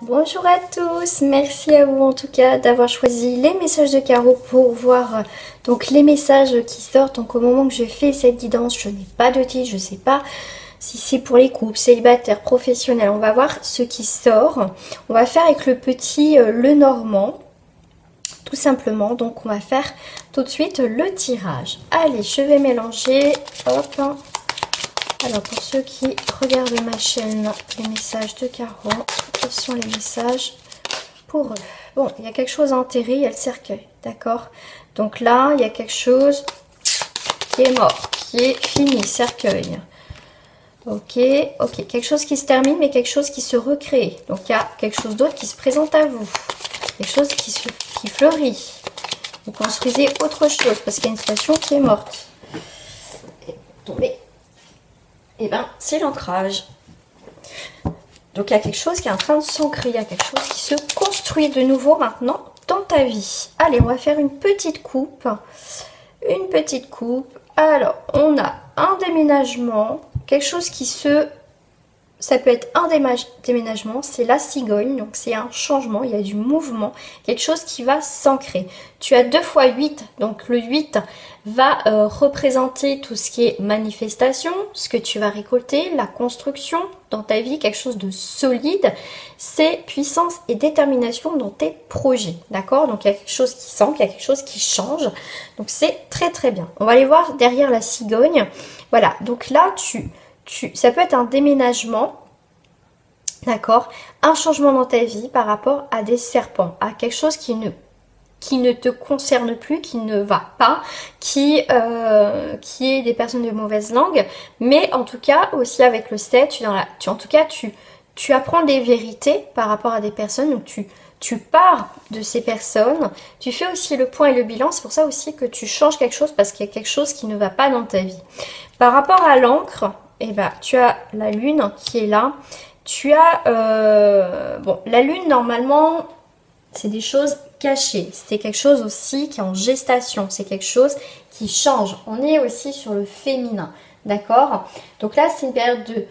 Bonjour à tous, merci à vous en tout cas d'avoir choisi les messages de Caro pour voir donc les messages qui sortent. Donc au moment que je fais cette guidance, je n'ai pas de titre, je ne sais pas si c'est pour les couples, célibataires, professionnels. On va voir ce qui sort. On va faire avec le petit le normand, tout simplement. Donc on va faire tout de suite le tirage. Allez, je vais mélanger, hop. Alors pour ceux qui regardent ma chaîne, les messages de Caro, quels sont les messages pour eux? Bon, il y a quelque chose à enterrer, il y a le cercueil, d'accord? Donc là, il y a quelque chose qui est mort, qui est fini, cercueil. Ok, ok, quelque chose qui se termine, mais quelque chose qui se recrée. Donc il y a quelque chose d'autre qui se présente à vous, quelque chose qui fleurit. Vous construisez autre chose parce qu'il y a une situation qui est morte. Tombez. Et ben, c'est l'ancrage. Donc, il y a quelque chose qui est en train de s'ancrer. Il y a quelque chose qui se construit de nouveau maintenant dans ta vie. Allez, on va faire une petite coupe. Une petite coupe. Alors, on a un déménagement. Quelque chose qui se... Ça peut être un déménagement, c'est la cigogne, donc c'est un changement, il y a du mouvement, quelque chose qui va s'ancrer. Tu as 2 fois 8, donc le 8 va représenter tout ce qui est manifestation, ce que tu vas récolter, la construction dans ta vie, quelque chose de solide, c'est puissance et détermination dans tes projets, d'accord? Donc il y a quelque chose qui s'ancre, il y a quelque chose qui change, donc c'est très très bien. On va aller voir derrière la cigogne, voilà, donc là ça peut être un déménagement, d'accord, un changement dans ta vie par rapport à des serpents, à quelque chose qui ne te concerne plus, qui ne va pas, qui est des personnes de mauvaise langue, mais en tout cas aussi avec le 7, tu apprends des vérités par rapport à des personnes, donc tu pars de ces personnes, tu fais aussi le point et le bilan, c'est pour ça aussi que tu changes quelque chose parce qu'il y a quelque chose qui ne va pas dans ta vie. Par rapport à l'encre, eh ben, tu as la lune qui est là. Tu as... bon, la lune, normalement, c'est des choses cachées. C'est quelque chose aussi qui est en gestation. C'est quelque chose qui change. On est aussi sur le féminin. D'accord? Donc là, c'est une période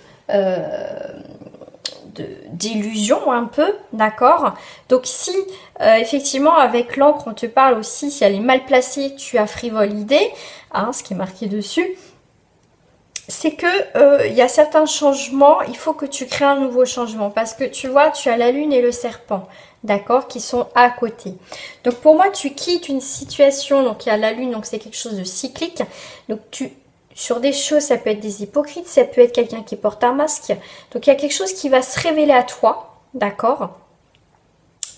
d'illusion un peu. D'accord? Donc si, effectivement, avec l'encre, on te parle aussi, si elle est mal placée, tu as frivole idée, hein, ce qui est marqué dessus. C'est que il y a certains changements, il faut que tu crées un nouveau changement parce que tu vois, tu as la lune et le serpent, d'accord, qui sont à côté. Donc pour moi, tu quittes une situation, donc il y a la lune, donc c'est quelque chose de cyclique. Donc sur des choses, ça peut être des hypocrites, ça peut être quelqu'un qui porte un masque. Donc il y a quelque chose qui va se révéler à toi, d'accord,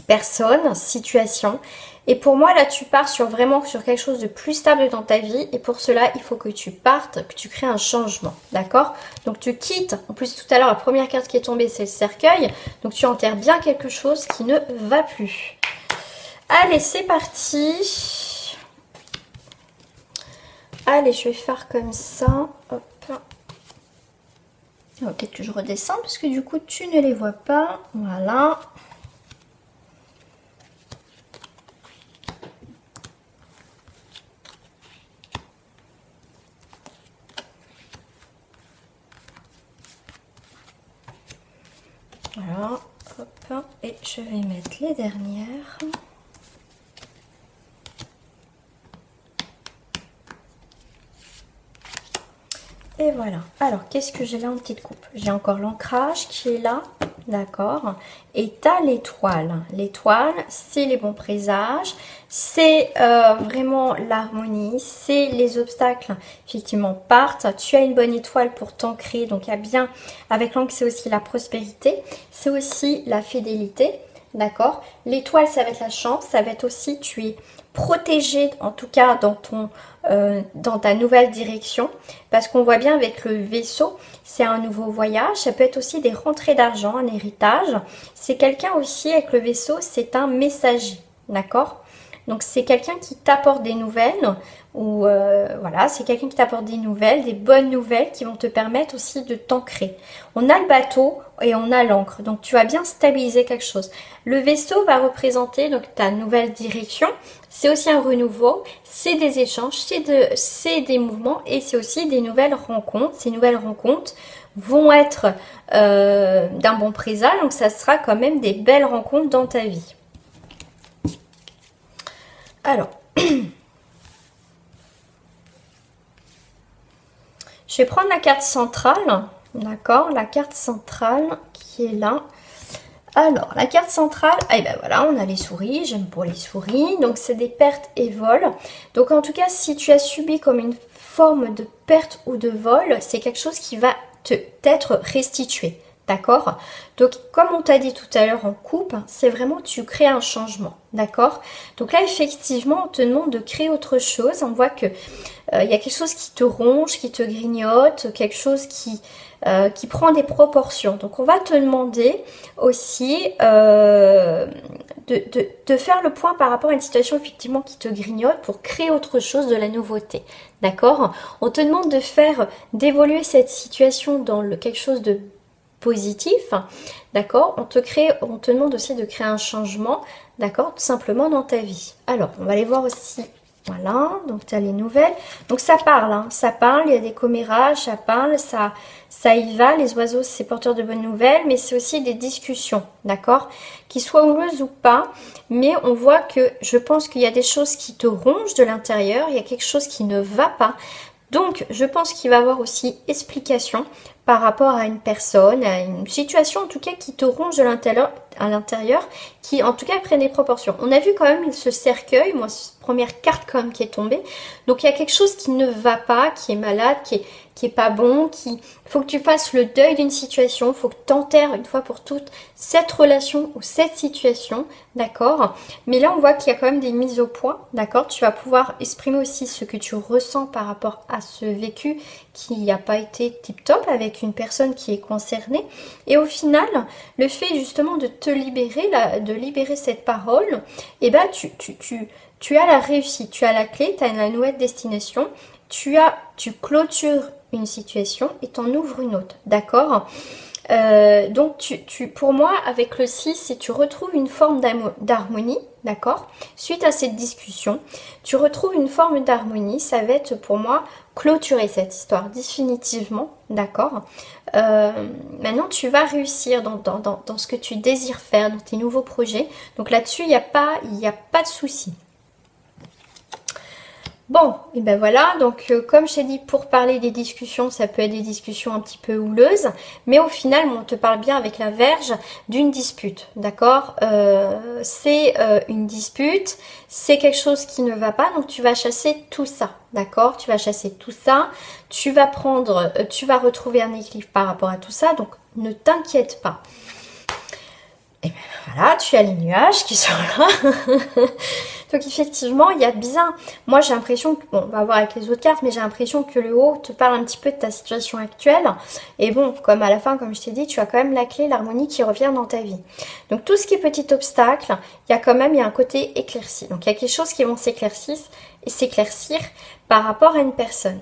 personne, situation. Et pour moi, là, tu pars vraiment sur quelque chose de plus stable dans ta vie. Et pour cela, il faut que tu partes, que tu crées un changement. D'accord? Donc, tu quittes. En plus, tout à l'heure, la première carte qui est tombée, c'est le cercueil. Donc, tu enterres bien quelque chose qui ne va plus. Allez, c'est parti. Allez, je vais faire comme ça. Hop. Peut-être que je redescends parce que du coup, tu ne les vois pas. Voilà. Voilà, hop, et je vais mettre les dernières. Et voilà. Alors, qu'est-ce que j'ai là en petite coupe? J'ai encore l'ancrage qui est là, d'accord? Et t'as l'étoile. L'étoile, c'est les bons présages, c'est vraiment l'harmonie, c'est les obstacles, effectivement, partent. Tu as une bonne étoile pour t'ancrer, donc il y a bien, avec l'encre, c'est aussi la prospérité, c'est aussi la fidélité, d'accord? L'étoile, ça va être la chance, ça va être aussi, tu es protégé, en tout cas dans ta nouvelle direction, parce qu'on voit bien avec le vaisseau, c'est un nouveau voyage, ça peut être aussi des rentrées d'argent, un héritage, c'est quelqu'un aussi avec le vaisseau, c'est un messager, d'accord? Donc c'est quelqu'un qui t'apporte des nouvelles, ou voilà, c'est quelqu'un qui t'apporte des nouvelles, des bonnes nouvelles qui vont te permettre aussi de t'ancrer. On a le bateau et on a l'ancre, donc tu vas bien stabiliser quelque chose. Le vaisseau va représenter donc ta nouvelle direction, c'est aussi un renouveau, c'est des échanges, c'est des mouvements et c'est aussi des nouvelles rencontres. Ces nouvelles rencontres vont être d'un bon présage, donc ça sera quand même des belles rencontres dans ta vie. Alors, je vais prendre la carte centrale, d'accord, la carte centrale qui est là. Alors, la carte centrale, et ben voilà, on a les souris, j'aime pour les souris, donc c'est des pertes et vols. Donc en tout cas, si tu as subi comme une forme de perte ou de vol, c'est quelque chose qui va t'être restitué, d'accord? Donc comme on t'a dit tout à l'heure en coupe, c'est vraiment tu crées un changement, d'accord? Donc là, effectivement, on te demande de créer autre chose, on voit que il y a quelque chose qui te ronge, qui te grignote, quelque chose qui prend des proportions. Donc on va te demander aussi de faire le point par rapport à une situation effectivement qui te grignote pour créer autre chose, de la nouveauté. D'accord? On te demande de faire, d'évoluer cette situation dans quelque chose de positif. D'accord? On te demande aussi de créer un changement, d'accord? Tout simplement dans ta vie. Alors, on va aller voir aussi. Voilà, donc tu as les nouvelles. Donc ça parle, hein, ça parle, il y a des commérages, ça parle, ça y va. Les oiseaux, c'est porteur de bonnes nouvelles, mais c'est aussi des discussions, d'accord? Qu'ils soient heureuses ou pas, mais on voit que je pense qu'il y a des choses qui te rongent de l'intérieur, il y a quelque chose qui ne va pas. Donc, je pense qu'il va y avoir aussi explication par rapport à une personne, à une situation en tout cas qui te ronge de l'intérieur, qui en tout cas prennent des proportions. On a vu quand même ce cercueil, moi, première carte quand même qui est tombée. Donc, il y a quelque chose qui ne va pas, qui est malade, qui est pas bon, il faut que tu fasses le deuil d'une situation, il faut que tu enterres une fois pour toutes cette relation ou cette situation, d'accord? Mais là, on voit qu'il y a quand même des mises au point, d'accord? Tu vas pouvoir exprimer aussi ce que tu ressens par rapport à ce vécu qui n'a pas été tip-top avec une personne qui est concernée. Et au final, le fait justement de te libérer, de libérer cette parole, et ben tu as la réussite, tu as la clé, tu as la nouvelle destination, tu clôtures une situation et t'en ouvres une autre, d'accord? Donc pour moi, avec le 6, si tu retrouves une forme d'harmonie, d'accord? Suite à cette discussion, tu retrouves une forme d'harmonie, ça va être pour moi clôturer cette histoire définitivement, d'accord? Maintenant, tu vas réussir dans ce que tu désires faire, dans tes nouveaux projets. Donc là-dessus, il n'y a pas de souci. Bon, et ben voilà, donc comme je t'ai dit, pour parler des discussions, ça peut être des discussions un petit peu houleuses, mais au final, on te parle bien avec la Vierge d'une dispute, d'accord? C'est une dispute, c'est quelque chose qui ne va pas, donc tu vas chasser tout ça, d'accord? Tu vas chasser tout ça, tu vas retrouver un équilibre par rapport à tout ça, donc ne t'inquiète pas. Et ben voilà, tu as les nuages qui sont là. Donc effectivement, il y a bien... Moi, j'ai l'impression que... Bon, on va voir avec les autres cartes, mais j'ai l'impression que le haut te parle un petit peu de ta situation actuelle. Et bon, comme à la fin, comme je t'ai dit, tu as quand même la clé, l'harmonie qui revient dans ta vie. Donc tout ce qui est petit obstacle, il y a un côté éclairci. Donc il y a quelque chose qui vont s'éclaircir par rapport à une personne.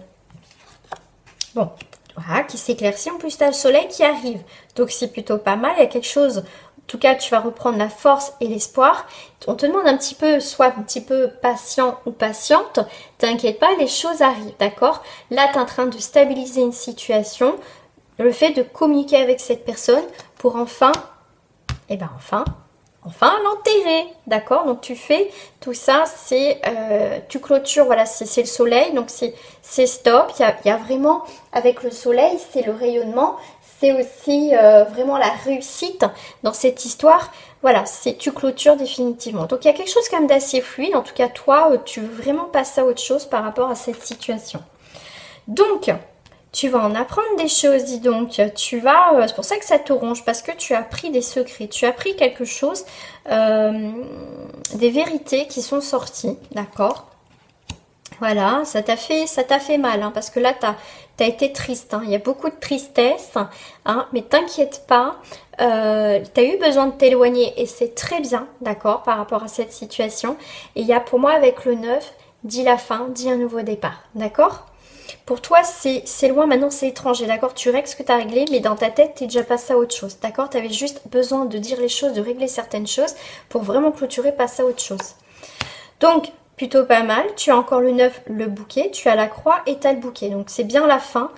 Bon, voilà, qui s'éclaircit. En plus, tu as le soleil qui arrive. Donc c'est plutôt pas mal. Il y a quelque chose... En tout cas, tu vas reprendre la force et l'espoir. On te demande un petit peu, soit un petit peu patient ou patiente. T'inquiète pas, les choses arrivent, d'accord? Là, tu es en train de stabiliser une situation. Le fait de communiquer avec cette personne pour enfin l'enterrer, d'accord? Donc tu fais tout ça, tu clôtures, voilà, c'est le soleil, donc c'est stop. Il y a vraiment, avec le soleil, c'est le rayonnement. C'est aussi vraiment la réussite dans cette histoire. Voilà, tu clôtures définitivement. Donc il y a quelque chose quand même d'assez fluide. En tout cas, toi, tu veux vraiment passer à autre chose par rapport à cette situation. Donc, tu vas en apprendre des choses, dis donc. C'est pour ça que ça te ronge, parce que tu as appris des secrets. Tu as appris quelque chose, des vérités qui sont sorties, d'accord? Voilà, ça t'a fait mal, hein, parce que là, t'as été triste, hein. Il y a beaucoup de tristesse, hein, mais t'inquiète pas, t'as eu besoin de t'éloigner et c'est très bien, d'accord, par rapport à cette situation. Et il y a pour moi, avec le 9, dit la fin, dit un nouveau départ, d'accord? Pour toi, c'est loin, maintenant c'est étranger, d'accord? Tu règles ce que tu as réglé, mais dans ta tête, tu es déjà passé à autre chose, d'accord? Tu avais juste besoin de dire les choses, de régler certaines choses pour vraiment clôturer, passer à autre chose. Donc, plutôt pas mal. Tu as encore le 9, le bouquet, tu as la croix et tu as le bouquet. Donc, c'est bien la fin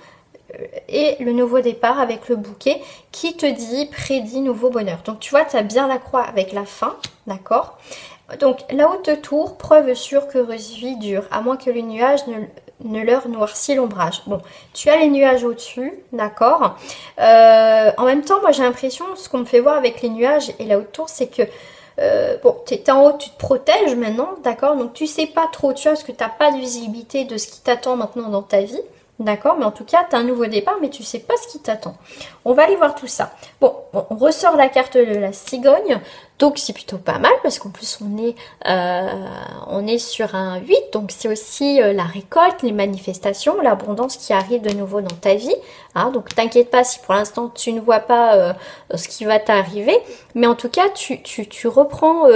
et le nouveau départ avec le bouquet qui te dit, prédit nouveau bonheur. Donc, tu vois, tu as bien la croix avec la fin, d'accord? Donc, la haute tour, preuve sûre qu'heureuse vie dure, à moins que les nuages ne leur noircit l'ombrage. Bon, tu as les nuages au-dessus, d'accord. En même temps, moi j'ai l'impression, ce qu'on me fait voir avec les nuages et la haute tour, c'est que bon, tu es en haut, tu te protèges maintenant, d'accord. Donc tu sais pas trop, tu vois, parce que tu n'as pas de visibilité de ce qui t'attend maintenant dans ta vie, d'accord. Mais en tout cas, tu as un nouveau départ, mais tu sais pas ce qui t'attend. On va aller voir tout ça. Bon, on ressort la carte de la cigogne. Donc c'est plutôt pas mal parce qu'en plus on est sur un 8, donc c'est aussi la récolte, les manifestations, l'abondance qui arrive de nouveau dans ta vie. Hein, donc t'inquiète pas si pour l'instant tu ne vois pas ce qui va t'arriver, mais en tout cas tu reprends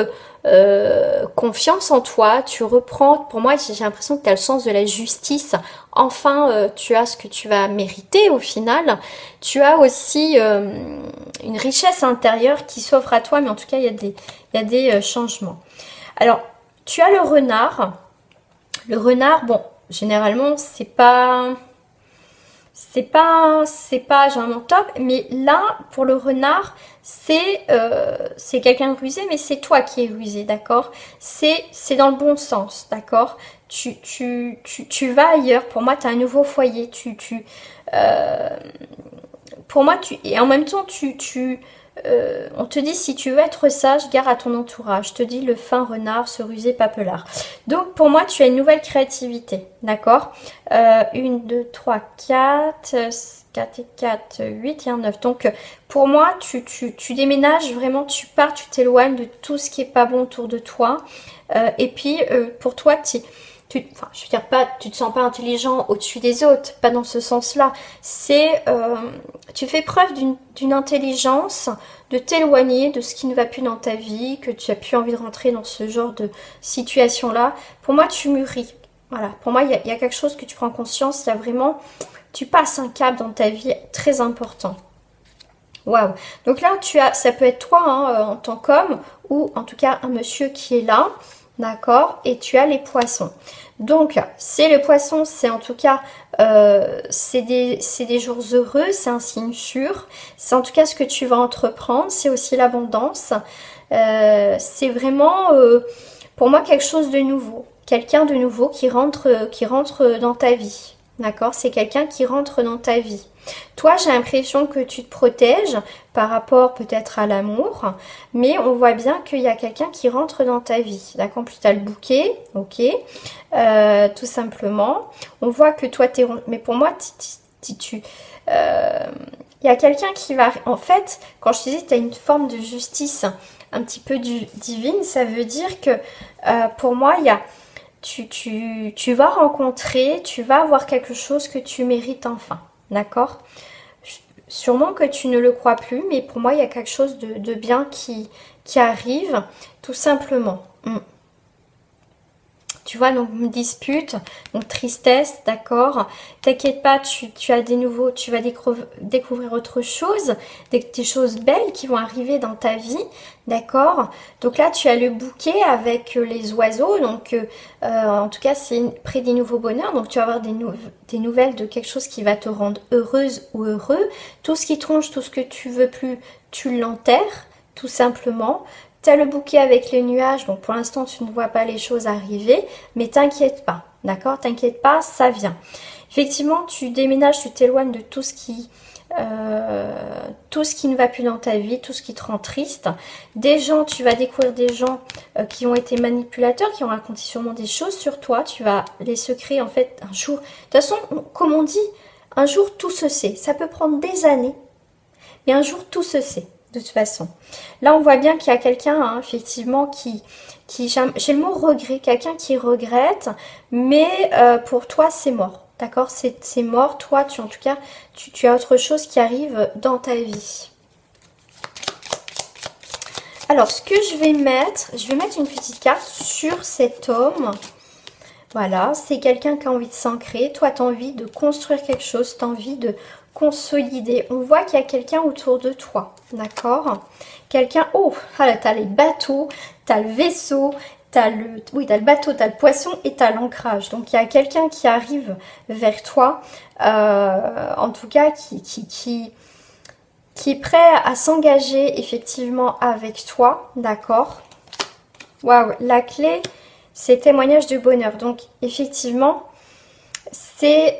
confiance en toi, tu reprends, pour moi j'ai l'impression que tu as le sens de la justice, enfin tu as ce que tu vas mériter au final, tu as aussi une richesse intérieure qui s'offre à toi, mais en tout cas il y a des changements. Alors tu as le renard, bon généralement c'est pas généralement top, mais là pour le renard c'est quelqu'un de rusé, mais c'est toi qui es rusé, d'accord, c'est dans le bon sens, d'accord, tu vas ailleurs, pour moi tu as un nouveau foyer, pour moi et en même temps on te dit si tu veux être sage, gare à ton entourage. Je te dis le fin renard, se ruser pas pelard. Donc pour moi tu as une nouvelle créativité, d'accord. 1, 2, 3, 4, 4 et 4, 8 et un 9. Donc pour moi tu déménages vraiment, tu pars, tu t'éloignes de tout ce qui est pas bon autour de toi. Et puis pour toi enfin, je veux dire pas, tu te sens pas intelligent au-dessus des autres, pas dans ce sens-là. C'est, tu fais preuve d'une intelligence, de t'éloigner de ce qui ne va plus dans ta vie, que tu as plus envie de rentrer dans ce genre de situation-là. Pour moi, tu mûris. Voilà. Pour moi, il y a quelque chose que tu prends conscience. Il y a vraiment, tu passes un cap dans ta vie très important. Waouh. Donc là, ça peut être toi hein, en tant qu'homme ou en tout cas un monsieur qui est là. D'accord, et tu as les poissons. Donc, c'est le poisson, c'est en tout cas, c'est des jours heureux, c'est un signe sûr. C'est en tout cas ce que tu vas entreprendre, c'est aussi l'abondance. C'est vraiment, pour moi, quelque chose de nouveau. Quelqu'un de nouveau qui rentre dans ta vie. D'accord, c'est quelqu'un qui rentre dans ta vie. Toi, j'ai l'impression que tu te protèges par rapport peut-être à l'amour, mais on voit bien qu'il y a quelqu'un qui rentre dans ta vie. D'accord, plus tu as le bouquet, ok, tout simplement. On voit que toi, mais pour moi, il y a quelqu'un qui va... En fait, quand je te dis que tu as une forme de justice un petit peu divine, ça veut dire que pour moi, il y a... Tu vas rencontrer, tu vas avoir quelque chose que tu mérites enfin. D'accord? Sûrement que tu ne le crois plus, mais pour moi, il y a quelque chose de bien qui arrive, tout simplement. Tu vois, donc une dispute, donc tristesse, d'accord. T'inquiète pas, tu vas découvrir autre chose, des choses belles qui vont arriver dans ta vie, d'accord. Donc là, tu as le bouquet avec les oiseaux, donc en tout cas, c'est près des nouveaux bonheurs. Donc tu vas avoir des nouvelles de quelque chose qui va te rendre heureuse ou heureux. Tout ce qui tronche, tout ce que tu veux plus, tu l'enterres, tout simplement. Tu as le bouquet avec les nuages, donc pour l'instant tu ne vois pas les choses arriver, mais t'inquiète pas, d'accord? T'inquiète pas, ça vient. Effectivement, tu déménages, tu t'éloignes de tout ce qui ne va plus dans ta vie, tout ce qui te rend triste. Tu vas découvrir des gens qui ont été manipulateurs, qui ont raconté sûrement des choses sur toi. Tu vas les secrets, en fait, un jour. De toute façon, comme on dit, un jour tout se sait. Ça peut prendre des années, mais un jour tout se sait. de toute façon. Là, on voit bien qu'il y a quelqu'un, hein, effectivement, qui j'ai le mot regret, quelqu'un qui regrette, mais pour toi, c'est mort. D'accord? C'est mort. Toi, en tout cas, tu as autre chose qui arrive dans ta vie. Alors, ce que je vais mettre une petite carte sur cet homme. Voilà, c'est quelqu'un qui a envie de s'ancrer. Toi, tu as envie de construire quelque chose, tu as envie de consolider. On voit qu'il y a quelqu'un autour de toi, d'accord? Quelqu'un, oh, ah, tu as les bateaux, tu as le vaisseau, t'as le bateau, tu as le poisson et tu as l'ancrage. Donc, il y a quelqu'un qui arrive vers toi, en tout cas, qui est prêt à s'engager effectivement avec toi, d'accord? Waouh, la clé, c'est témoignage de bonheur. Donc, effectivement, c'est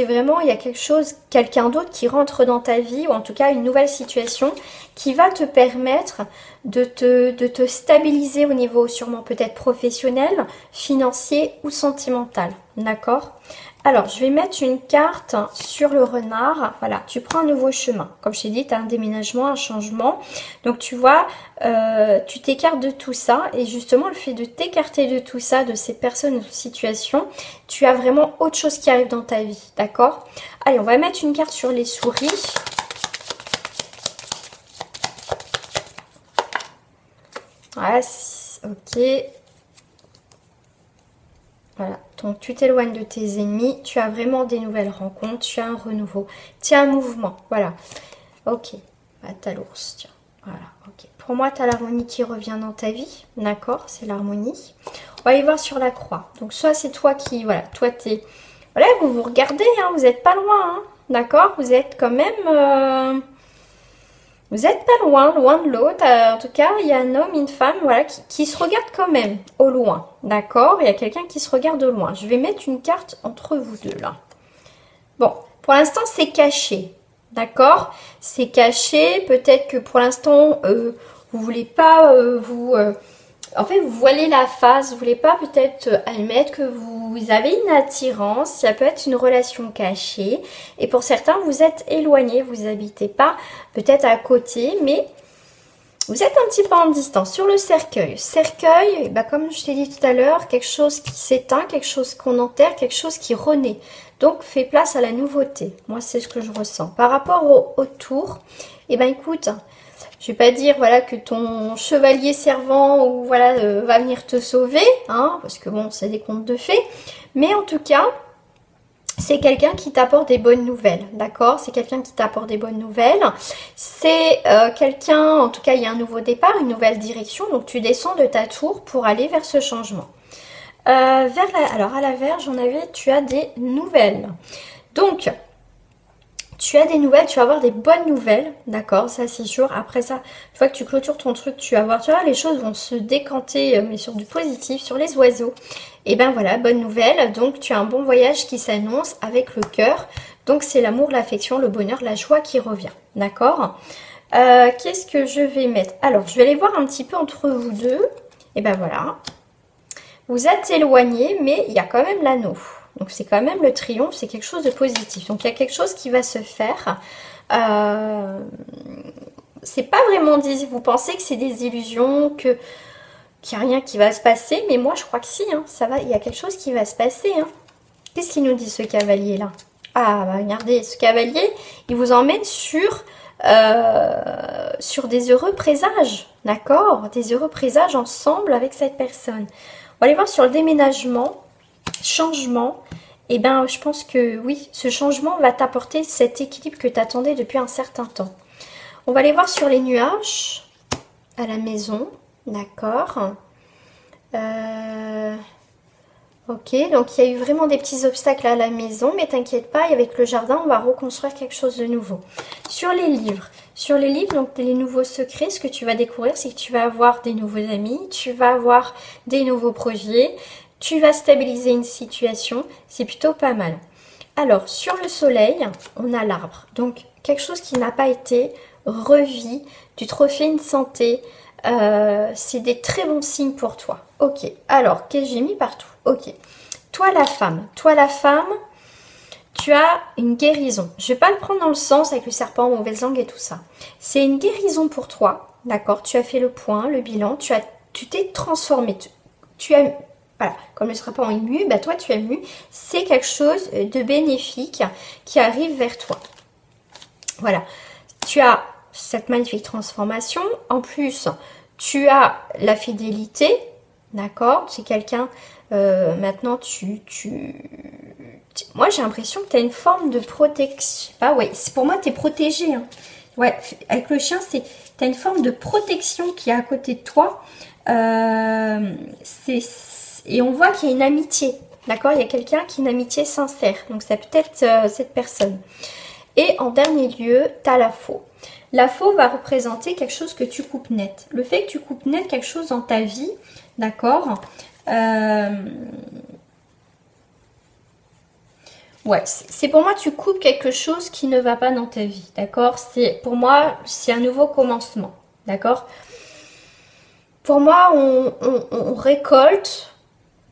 vraiment, il y a quelque chose, quelqu'un d'autre qui rentre dans ta vie, ou en tout cas une nouvelle situation qui va te permettre de te stabiliser au niveau sûrement peut-être professionnel, financier ou sentimental. D'accord? Alors, je vais mettre une carte sur le renard. Voilà, tu prends un nouveau chemin. Comme je t'ai dit, tu as un déménagement, un changement. Donc, tu vois, tu t'écartes de tout ça. Et justement, le fait de t'écarter de tout ça, de ces personnes ou situations, tu as vraiment autre chose qui arrive dans ta vie. D'accord? Allez, on va mettre une carte sur les souris. Voilà, ok. Voilà, donc tu t'éloignes de tes ennemis, tu as vraiment des nouvelles rencontres, tu as un renouveau, tu as un mouvement, voilà. Ok, bah, t'as l'ours, tiens, voilà, ok. Pour moi, tu as l'harmonie qui revient dans ta vie, d'accord, c'est l'harmonie. On va aller voir sur la croix. Donc soit c'est toi qui, voilà, toi t'es, voilà, vous vous regardez, hein, vous n'êtes pas loin, hein, d'accord, vous êtes quand même... Vous n'êtes pas loin de l'autre. En tout cas, il y a un homme, une femme, voilà, qui se regardent quand même au loin. D'accord? Il y a quelqu'un qui se regarde au loin. Je vais mettre une carte entre vous deux, là. Bon, pour l'instant, c'est caché. D'accord? C'est caché. Peut-être que pour l'instant, vous voulez pas en fait, vous voilez la face. Vous voulez pas peut-être admettre que vous avez une attirance. Ça peut être une relation cachée. Et pour certains, vous êtes éloignés. Vous n'habitez pas peut-être à côté, mais vous êtes un petit peu en distance. Sur le cercueil. Cercueil, bah, comme je t'ai dit tout à l'heure, quelque chose qui s'éteint, quelque chose qu'on enterre, quelque chose qui renaît. Donc, fais place à la nouveauté. Moi, c'est ce que je ressens. Par rapport au tour, eh ben écoute... Je vais pas dire voilà que ton chevalier servant ou voilà va venir te sauver, hein, parce que bon, c'est des contes de fées. Mais en tout cas, c'est quelqu'un qui t'apporte des bonnes nouvelles, d'accord? C'est quelqu'un qui t'apporte des bonnes nouvelles. C'est quelqu'un, en tout cas, il y a un nouveau départ, une nouvelle direction. Donc, tu descends de ta tour pour aller vers ce changement. Alors, à la Vierge, tu as des nouvelles. Donc... Tu as des nouvelles, tu vas avoir des bonnes nouvelles, d'accord, ça c'est sûr. Après ça, une fois que tu clôtures ton truc, tu vas voir, les choses vont se décanter, mais sur du positif, sur les oiseaux. Et ben voilà, bonne nouvelle, donc tu as un bon voyage qui s'annonce avec le cœur. Donc c'est l'amour, l'affection, le bonheur, la joie qui revient, d'accord. Qu'est-ce que je vais mettre? Alors, je vais aller voir un petit peu entre vous deux. Et ben voilà, vous êtes éloignés, mais il y a quand même l'anneau. Donc, c'est quand même le triomphe, c'est quelque chose de positif. Donc, il y a quelque chose qui va se faire. C'est pas vraiment des... Vous pensez que c'est des illusions, qu'il n'y a rien qui va se passer. Mais moi, je crois que si, hein, ça va, il y a quelque chose qui va se passer. Hein. Qu'est-ce qu'il nous dit, ce cavalier-là? Ah, bah, regardez, ce cavalier, il vous emmène sur des heureux présages. D'accord? Des heureux présages ensemble avec cette personne. On va aller voir sur le déménagement. Changement, et ben je pense que oui, ce changement va t'apporter cet équilibre que tu attendais depuis un certain temps. On va aller voir sur les nuages à la maison, d'accord. Ok, donc il y a eu vraiment des petits obstacles à la maison, mais t'inquiète pas, avec le jardin, on va reconstruire quelque chose de nouveau. Sur les livres, donc les nouveaux secrets, ce que tu vas découvrir, c'est que tu vas avoir des nouveaux amis, tu vas avoir des nouveaux projets, tu vas stabiliser une situation, c'est plutôt pas mal. Alors, sur le soleil, on a l'arbre. Donc, quelque chose qui n'a pas été revu, tu te refais une santé, c'est des très bons signes pour toi. Ok, alors, qu'est-ce que j'ai mis partout? Ok, toi la femme, tu as une guérison. Je vais pas le prendre dans le sens avec le serpent, mauvaise langue et tout ça. C'est une guérison pour toi, d'accord? Tu as fait le point, le bilan, tu t'es transformé. Tu as, voilà, comme le serpent est mu, bah toi tu es mu. C'est quelque chose de bénéfique qui arrive vers toi. Voilà, tu as cette magnifique transformation. En plus, tu as la fidélité, d'accord? C'est quelqu'un, maintenant moi j'ai l'impression que tu as une forme de protection. Je sais pas, ouais, pour moi tu es protégé. Hein. Ouais, avec le chien, tu as une forme de protection qui est à côté de toi. Et on voit qu'il y a une amitié, d'accord? Il y a quelqu'un qui a une amitié sincère. Donc c'est peut-être cette personne. Et en dernier lieu, tu as la faux. La faux va représenter quelque chose que tu coupes net. Le fait que tu coupes net quelque chose dans ta vie, d'accord? Ouais, c'est pour moi, tu coupes quelque chose qui ne va pas dans ta vie, d'accord? Pour moi, c'est un nouveau commencement, d'accord? Pour moi, on récolte,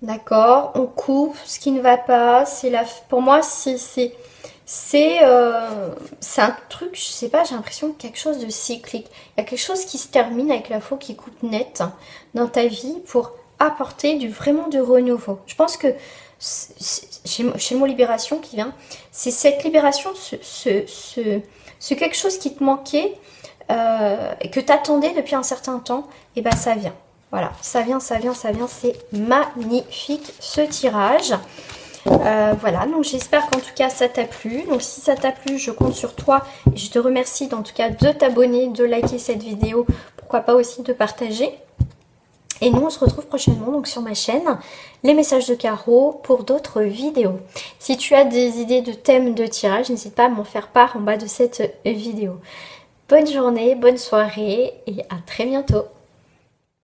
d'accord? On coupe ce qui ne va pas. Pour moi, c'est un truc, je sais pas, j'ai l'impression de quelque chose de cyclique. Il y a quelque chose qui se termine avec la faux qui coupe net dans ta vie pour apporter vraiment du renouveau. Je pense que chez mon libération qui vient, c'est cette libération, ce quelque chose qui te manquait et que tu attendais depuis un certain temps, et ben ça vient. Voilà, ça vient, c'est magnifique ce tirage. Voilà, donc j'espère qu'en tout cas ça t'a plu. Donc si ça t'a plu, je compte sur toi et je te remercie en tout cas de t'abonner, de liker cette vidéo, pourquoi pas aussi de partager. Et nous on se retrouve prochainement donc sur ma chaîne Les Messages de Caro pour d'autres vidéos. Si tu as des idées de thèmes de tirage, n'hésite pas à m'en faire part en bas de cette vidéo. Bonne journée, bonne soirée et à très bientôt.